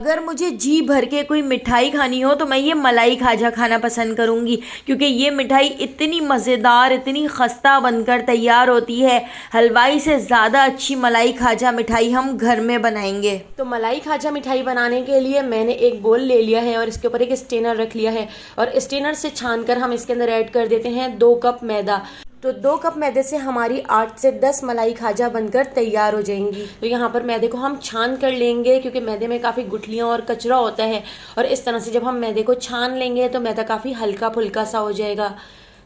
अगर मुझे जी भर के कोई मिठाई खानी हो तो मैं ये मलाई खाजा खाना पसंद करूँगी, क्योंकि ये मिठाई इतनी मज़ेदार, इतनी खस्ता बनकर तैयार होती है। हलवाई से ज़्यादा अच्छी मलाई खाजा मिठाई हम घर में बनाएंगे। तो मलाई खाजा मिठाई बनाने के लिए मैंने एक बोल ले लिया है और इसके ऊपर एक स्टेनर रख लिया है, और स्टेनर से छान कर हम इसके अंदर ऐड कर देते हैं 2 कप मैदा। तो 2 कप मैदे से हमारी 8 से 10 मलाई खाजा बनकर तैयार हो जाएंगी। तो यहाँ पर मैदे को हम छान कर लेंगे, क्योंकि मैदे में काफ़ी गुठलियाँ और कचरा होता है, और इस तरह से जब हम मैदे को छान लेंगे तो मैदा काफ़ी हल्का फुल्का सा हो जाएगा।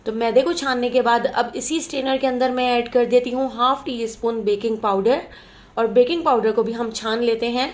तो मैदे को छानने के बाद अब इसी स्ट्रेनर के अंदर मैं ऐड कर देती हूँ 1/2 टीस्पून बेकिंग पाउडर, और बेकिंग पाउडर को भी हम छान लेते हैं,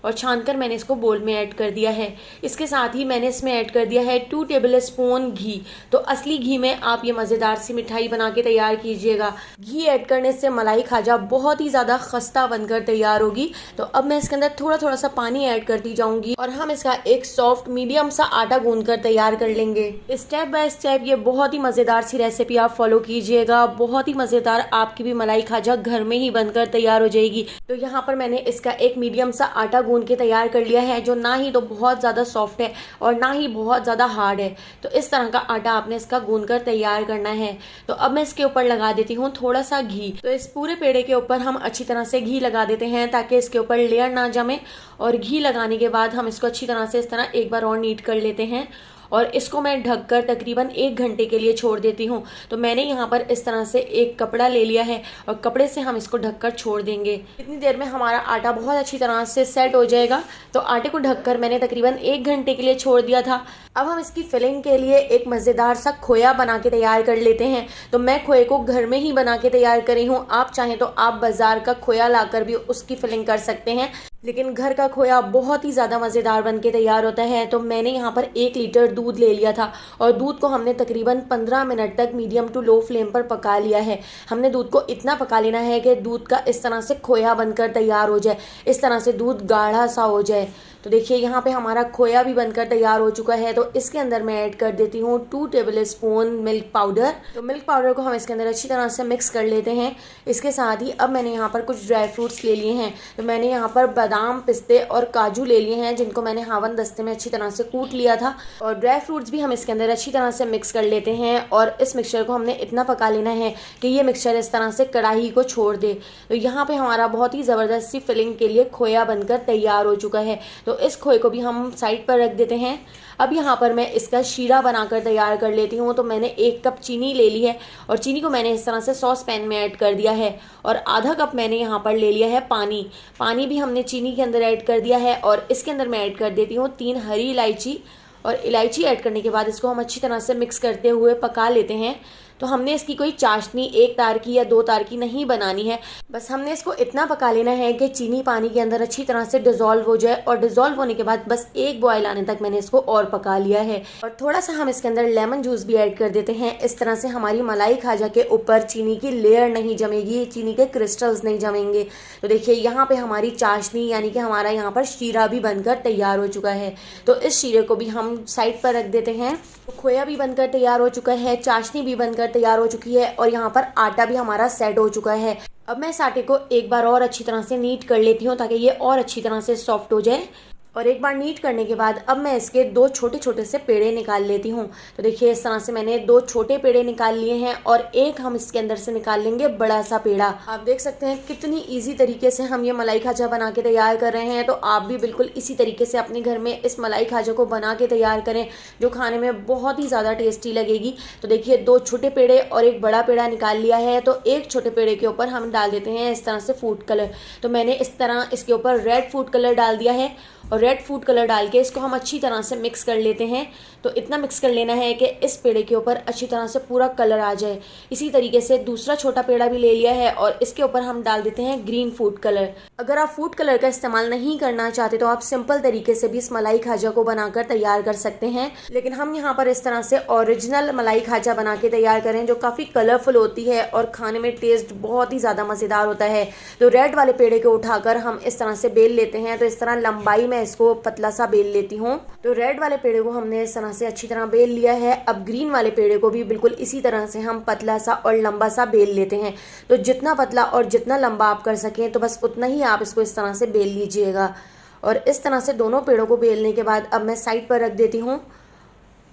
और छानकर मैंने इसको बोल में ऐड कर दिया है। इसके साथ ही मैंने इसमें ऐड कर दिया है 2 टेबल स्पून घी। तो असली घी में आप ये मज़ेदार सी मिठाई बना के तैयार कीजिएगा। घी ऐड करने से मलाई खाजा बहुत ही ज़्यादा खस्ता बनकर तैयार होगी। तो अब मैं इसके अंदर थोड़ा थोड़ा सा पानी ऐड करती जाऊंगी, और हम इसका एक सॉफ्ट मीडियम सा आटा गूंद कर तैयार कर लेंगे। स्टेप बाय स्टेप ये बहुत ही मज़ेदार सी रेसिपी आप फॉलो कीजिएगा। बहुत ही मज़ेदार आपकी भी मलाई खाजा घर में ही बनकर तैयार हो जाएगी। तो यहाँ पर मैंने इसका एक मीडियम सा आटा गूंद के तैयार कर लिया है, जो ना ही तो बहुत ज़्यादा सॉफ्ट है और ना ही बहुत ज़्यादा हार्ड है। तो इस तरह का आटा आपने इसका गूंद कर तैयार करना है। तो अब मैं इसके ऊपर लगा देती हूँ थोड़ा सा घी। तो इस पूरे पेड़े के ऊपर हम अच्छी तरह से घी लगा देते हैं, ताकि इसके ऊपर लेयर ना जमे। और घी लगाने के बाद हम इसको अच्छी तरह से इस तरह एक बार और नीट कर लेते हैं, और इसको मैं ढककर तकरीबन 1 घंटे के लिए छोड़ देती हूँ। तो मैंने यहाँ पर इस तरह से एक कपड़ा ले लिया है, और कपड़े से हम इसको ढककर छोड़ देंगे। इतनी देर में हमारा आटा बहुत अच्छी तरह से सेट हो जाएगा। तो आटे को ढककर मैंने तकरीबन 1 घंटे के लिए छोड़ दिया था। अब हम इसकी फिलिंग के लिए एक मज़ेदार सा खोया बना के तैयार कर लेते हैं। तो मैं खोए को घर में ही बना के तैयार करी हूँ। आप चाहें तो आप बाज़ार का खोया लाकर भी उसकी फिलिंग कर सकते हैं, लेकिन घर का खोया बहुत ही ज़्यादा मज़ेदार बन के तैयार होता है। तो मैंने यहाँ पर 1 लीटर दूध ले लिया था, और दूध को हमने तकरीबन 15 मिनट तक मीडियम टू लो फ्लेम पर पका लिया है। हमने दूध को इतना पका लेना है कि दूध का इस तरह से खोया बनकर तैयार हो जाए, इस तरह से दूध गाढ़ा सा हो जाए। तो देखिए यहाँ पे हमारा खोया भी बनकर तैयार हो चुका है। तो इसके अंदर मैं ऐड कर देती हूँ 2 टेबल स्पून मिल्क पाउडर। तो मिल्क पाउडर को हम इसके अंदर अच्छी तरह से मिक्स कर लेते हैं। इसके साथ ही अब मैंने यहाँ पर कुछ ड्राई फ्रूट्स ले लिए हैं। तो मैंने यहाँ पर बादाम, पिस्ते और काजू ले लिए हैं, जिनको मैंने हावन दस्ते में अच्छी तरह से कूट लिया था। और ड्राई फ्रूट्स भी हम इसके अंदर अच्छी तरह से मिक्स कर लेते हैं, और इस मिक्सचर को हमने इतना पका लेना है कि ये मिक्सचर इस तरह से कढ़ाई को छोड़ दे। तो यहाँ पे हमारा बहुत ही ज़बरदस्त सी फिलिंग के लिए खोया बनकर तैयार हो चुका है। तो इस खोए को भी हम साइड पर रख देते हैं। अब यहाँ पर मैं इसका शीरा बनाकर तैयार कर लेती हूँ। तो मैंने 1 कप चीनी ले ली है, और चीनी को मैंने इस तरह से सॉस पैन में ऐड कर दिया है, और आधा कप मैंने यहाँ पर ले लिया है पानी। पानी भी हमने चीनी के अंदर ऐड कर दिया है, और इसके अंदर मैं ऐड कर देती हूँ 3 हरी इलायची। और इलायची ऐड करने के बाद इसको हम अच्छी तरह से मिक्स करते हुए पका लेते हैं। तो हमने इसकी कोई चाशनी 1 तार की या 2 तार की नहीं बनानी है, बस हमने इसको इतना पका लेना है कि चीनी पानी के अंदर अच्छी तरह से डिज़ोल्व हो जाए। और डिज़ोल्व होने के बाद बस 1 बॉयल आने तक मैंने इसको और पका लिया है। और थोड़ा सा हम इसके अंदर लेमन जूस भी ऐड कर देते हैं। इस तरह से हमारी मलाई खाजा के ऊपर चीनी की लेयर नहीं जमेगी, चीनी के क्रिस्टल्स नहीं जमेंगे। तो देखिए यहाँ पे हमारी चाशनी यानी कि हमारा यहाँ पर शीरा भी बनकर तैयार हो चुका है। तो इस शीरे को भी हम साइड पर रख देते हैं। तो खोया भी बनकर तैयार हो चुका है, चाशनी भी बनकर तैयार हो चुकी है, और यहाँ पर आटा भी हमारा सेट हो चुका है। अब मैं इस आटे को एक बार और अच्छी तरह से नीट कर लेती हूँ, ताकि ये और अच्छी तरह से सॉफ्ट हो जाए। और एक बार नीट करने के बाद अब मैं इसके 2 छोटे छोटे से पेड़े निकाल लेती हूँ। तो देखिए इस तरह से मैंने 2 छोटे पेड़े निकाल लिए हैं, और एक हम इसके अंदर से निकाल लेंगे बड़ा सा पेड़ा। आप देख सकते हैं कितनी इजी तरीके से हम ये मलाई खाजा बना के तैयार कर रहे हैं। तो आप भी बिल्कुल इसी तरीके से अपने घर में इस मलाई खाजा को बना के तैयार करें, जो खाने में बहुत ही ज़्यादा टेस्टी लगेगी। तो देखिए 2 छोटे पेड़े और एक बड़ा पेड़ा निकाल लिया है। तो एक छोटे पेड़े के ऊपर हम डाल देते हैं इस तरह से फूड कलर। तो मैंने इस तरह इसके ऊपर रेड फूड कलर डाल दिया है, और रेड फूड कलर डाल के इसको हम अच्छी तरह से मिक्स कर लेते हैं। तो इतना मिक्स कर लेना है कि इस पेड़े के ऊपर अच्छी तरह से पूरा कलर आ जाए। इसी तरीके से दूसरा छोटा पेड़ा भी ले लिया है, और इसके ऊपर हम डाल देते हैं ग्रीन फूड कलर। अगर आप फूड कलर का इस्तेमाल नहीं करना चाहते तो आप सिंपल तरीके से भी इस मलाई खाजा को बनाकर तैयार कर सकते हैं, लेकिन हम यहाँ पर इस तरह से ओरिजिनल मलाई खाजा बना के तैयार करें, जो काफ़ी कलरफुल होती है और खाने में टेस्ट बहुत ही ज़्यादा मज़ेदार होता है। तो रेड वाले पेड़े को उठाकर हम इस तरह से बेल लेते हैं। तो इस तरह लंबाई में इसको पतला सा बेल लेती हूँ। तो रेड वाले पेड़े को हमने इस तरह से अच्छी तरह बेल लिया है। अब ग्रीन वाले पेड़े को भी बिल्कुल इसी तरह से हम पतला सा और लंबा सा बेल लेते हैं। तो जितना पतला और जितना लंबा आप कर सकें तो बस उतना ही आप इसको इस तरह से बेल लीजिएगा। और इस तरह से दोनों पेड़ों को बेलने के बाद अब मैं साइड पर रख देती हूँ।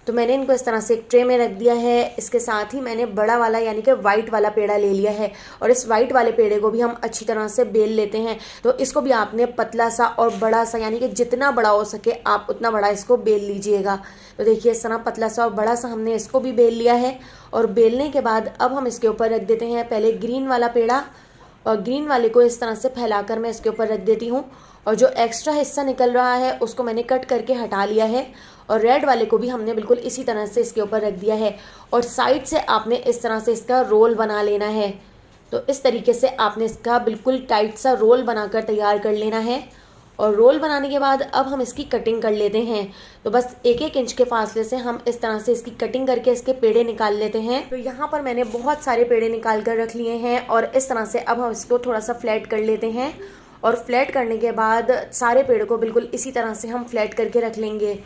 तो मैंने इनको इस तरह से एक ट्रे में रख दिया है। इसके साथ ही मैंने बड़ा वाला यानी कि वाइट वाला पेड़ा ले लिया है और इस वाइट वाले पेड़े को भी हम अच्छी तरह से बेल लेते हैं। तो इसको भी आपने पतला सा और बड़ा सा यानी कि जितना बड़ा हो सके आप उतना बड़ा इसको बेल लीजिएगा। तो देखिए इस तरह पतला सा और बड़ा सा हमने इसको भी बेल लिया है। और बेलने के बाद अब हम इसके ऊपर रख देते हैं पहले ग्रीन वाला पेड़ा, और ग्रीन वाले को इस तरह से फैलाकर मैं इसके ऊपर रख देती हूँ। और जो एक्स्ट्रा हिस्सा निकल रहा है उसको मैंने कट करके हटा लिया है। और रेड वाले को भी हमने बिल्कुल इसी तरह से इसके ऊपर रख दिया है। और साइड से आपने इस तरह से इसका रोल बना लेना है। तो इस तरीके से आपने इसका बिल्कुल टाइट सा रोल बनाकर तैयार कर लेना है। और रोल बनाने के बाद अब हम इसकी कटिंग कर लेते हैं। तो बस 1-1 इंच के फासले से हम इस तरह से इसकी कटिंग करके इसके पेड़े निकाल लेते हैं। तो यहाँ पर मैंने बहुत सारे पेड़े निकाल कर रख लिए हैं और इस तरह से अब हम इसको थोड़ा सा फ्लैट कर लेते हैं। और फ्लैट करने के बाद सारे पेड़ों को बिल्कुल इसी तरह से हम फ्लैट करके रख लेंगे।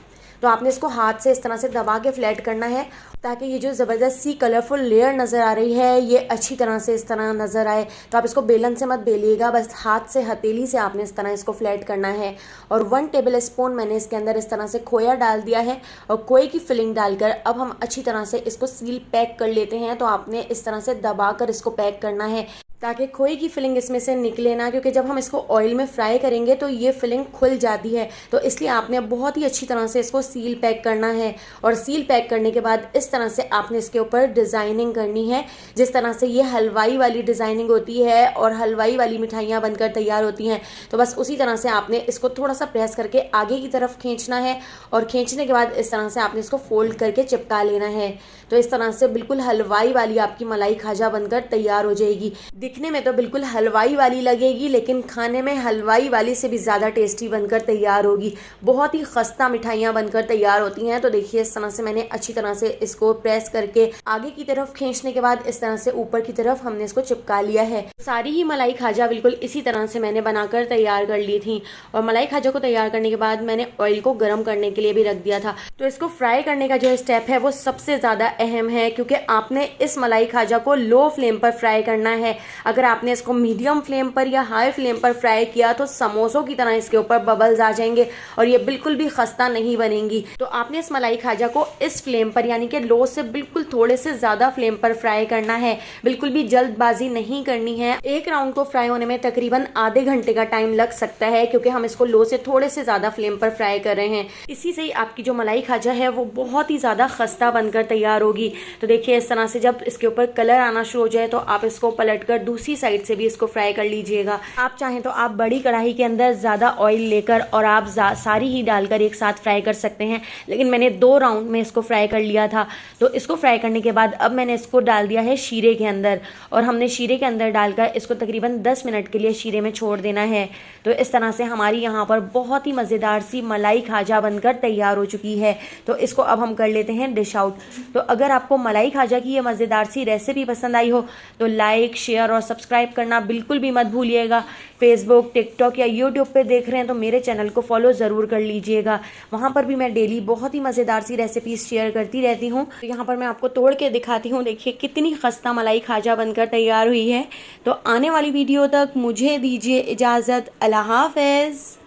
तो आपने इसको हाथ से इस तरह से दबा के फ्लैट करना है ताकि ये जो ज़बरदस्त सी कलरफुल लेयर नज़र आ रही है ये अच्छी तरह से इस तरह नज़र आए। तो आप इसको बेलन से मत बेलिएगा, बस हाथ से हथेली से आपने इस तरह इसको फ्लैट करना है। और 1 टेबल स्पून मैंने इसके अंदर इस तरह से खोया डाल दिया है और खोए की फिलिंग डालकर अब हम अच्छी तरह से इसको सील पैक कर लेते हैं। तो आपने इस तरह से दबा कर इसको पैक करना है ताकि खोए की फिलिंग इसमें से निकले ना, क्योंकि जब हम इसको ऑयल में फ्राई करेंगे तो ये फिलिंग खुल जाती है। तो इसलिए आपने बहुत ही अच्छी तरह से इसको सील पैक करना है। और सील पैक करने के बाद इस तरह से आपने इसके ऊपर डिज़ाइनिंग करनी है, जिस तरह से ये हलवाई वाली डिज़ाइनिंग होती है और हलवाई वाली मिठाइयाँ बनकर तैयार होती हैं। तो बस उसी तरह से आपने इसको थोड़ा सा प्रेस करके आगे की तरफ खींचना है और खींचने के बाद इस तरह से आपने इसको फोल्ड करके चिपका लेना है। तो इस तरह से बिल्कुल हलवाई वाली आपकी मलाई खाजा बनकर तैयार हो जाएगी। दिखने में तो बिल्कुल हलवाई वाली लगेगी लेकिन खाने में हलवाई वाली से भी ज़्यादा टेस्टी बनकर तैयार होगी। बहुत ही खस्ता मिठाइयाँ बनकर तैयार होती हैं। तो देखिए इस तरह से मैंने अच्छी तरह से इसको प्रेस करके आगे की तरफ खींचने के बाद इस तरह से ऊपर की तरफ हमने इसको चिपका लिया है। सारी ही मलाई खाजा बिल्कुल इसी तरह से मैंने बनाकर तैयार कर ली थी। और मलाई खाजा को तैयार करने के बाद मैंने ऑयल को गर्म करने के लिए भी रख दिया था। तो इसको फ्राई करने का जो स्टेप है वो सबसे ज़्यादा अहम है, क्योंकि आपने इस मलाई खाजा को लो फ्लेम पर फ्राई करना है। अगर आपने इसको मीडियम फ्लेम पर या हाई फ्लेम पर फ्राई किया तो समोसों की तरह इसके ऊपर बबल्स आ जाएंगे और ये बिल्कुल भी खस्ता नहीं बनेंगी। तो आपने इस मलाई खाजा को इस फ्लेम पर यानी कि लो से बिल्कुल थोड़े से ज़्यादा फ्लेम पर फ्राई करना है, बिल्कुल भी जल्दबाजी नहीं करनी है। एक राउंड को फ्राई होने में तकरीबन आधे घंटे का टाइम लग सकता है, क्योंकि हम इसको लो से थोड़े से ज़्यादा फ्लेम पर फ्राई कर रहे हैं। इसी से ही आपकी जो मलाई खाजा है वो बहुत ही ज़्यादा खस्ता बनकर तैयार होगी। तो देखिए इस तरह से जब इसके ऊपर कलर आना शुरू हो जाए तो आप इसको पलटकर दूसरी साइड से भी इसको फ्राई कर लीजिएगा। आप चाहें तो आप बड़ी कढ़ाई के अंदर ज़्यादा ऑयल लेकर और आप सारी ही डालकर एक साथ फ्राई कर सकते हैं, लेकिन मैंने 2 राउंड में इसको फ्राई कर लिया था। तो इसको फ्राई करने के बाद अब मैंने इसको डाल दिया है शीरे के अंदर और हमने शीरे के अंदर डालकर इसको तकरीबन 10 मिनट के लिए शीरे में छोड़ देना है। तो इस तरह से हमारी यहाँ पर बहुत ही मज़ेदार सी मलाई खाजा बनकर तैयार हो चुकी है। तो इसको अब हम कर लेते हैं डिश आउट। तो अगर आपको मलाई खाजा की ये मज़ेदार सी रेसिपी पसंद आई हो तो लाइक, शेयर और सब्सक्राइब करना बिल्कुल भी मत भूलिएगा। फेसबुक, टिकटॉक या यूट्यूब पे देख रहे हैं तो मेरे चैनल को फॉलो ज़रूर कर लीजिएगा। वहाँ पर भी मैं डेली बहुत ही मज़ेदार सी रेसिपीज़ शेयर करती रहती हूँ। तो यहाँ पर मैं आपको तोड़ के दिखाती हूँ, देखिए कितनी खस्ता मलाई खाजा बनकर तैयार हुई है। तो आने वाली वीडियो तक मुझे दीजिए इजाज़त। अल्लाह हाफ़िज़।